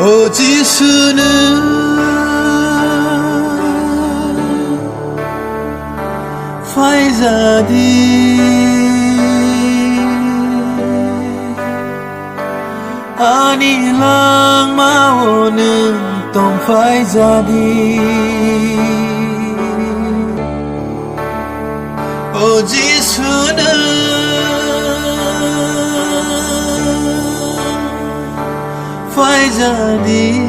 오 지수는 파이자디 아니랑 마오는 똥 파이자디 오 지수는 파이자디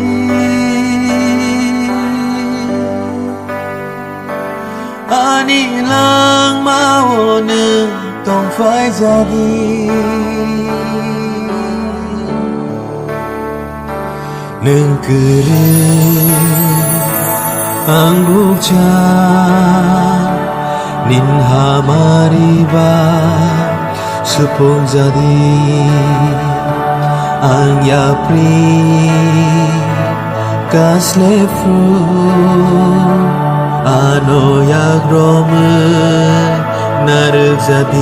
아니랑 마오는 똥 파이자디 능그릇 한국자 닌하마리바 수풍자디 앙야프리 가슬레프루 아노야그롬은 나르자디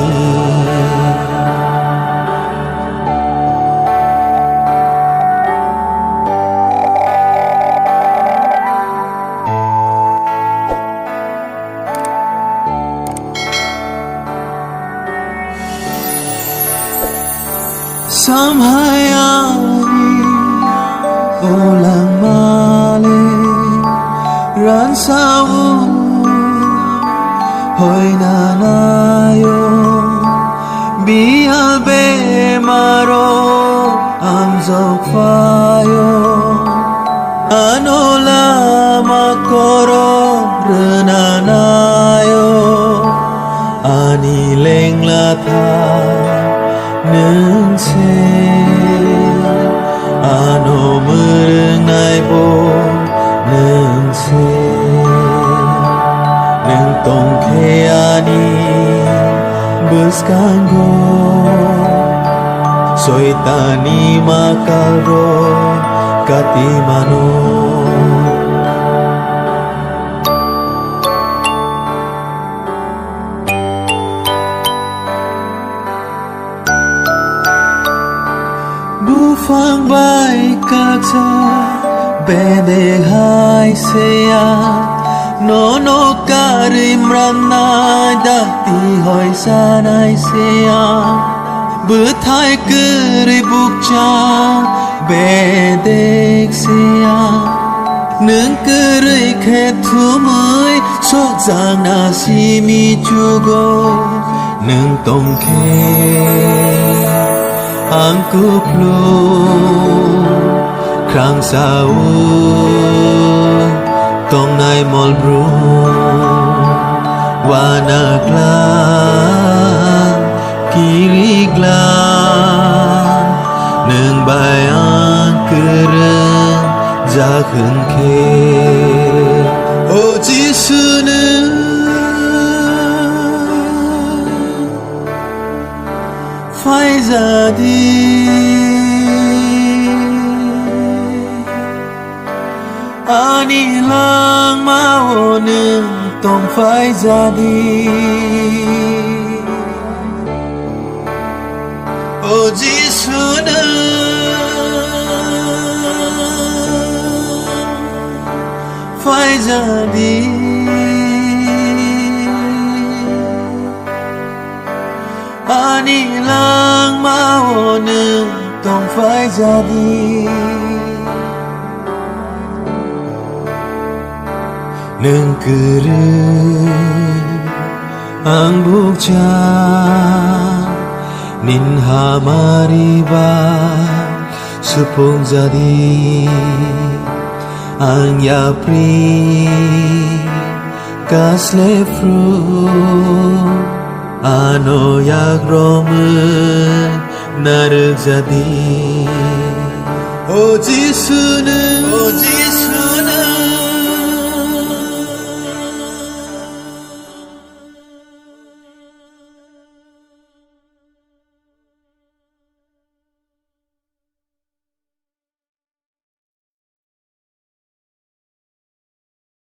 Samhayani ulang male ransawu hoy nanayo bial be maro amzok fayo anola makoro renanayo ani leng latha nương xe ano mương nai bo nương xe nương tông khe ani buskango soy tani makaro katimano Bufang bay kaca bede hai seya nono karim ranai dati hoi sanai seya bethai keri bukcha bede seya nung keri kethumai sok jang nasi mi jugo nung tong khe angku plu krang sau tong nai mol bru wana glan kiri glan neng bayang kereng jakhun ke o jisunen faizadi anilang maonen tong faizadi o jisunen faizadi anilang maonen tong faizadi nung keret ang bukja ninhamariba supung jadi ang yapri kaslefru ano yagrom은 나를 자디 오 지수는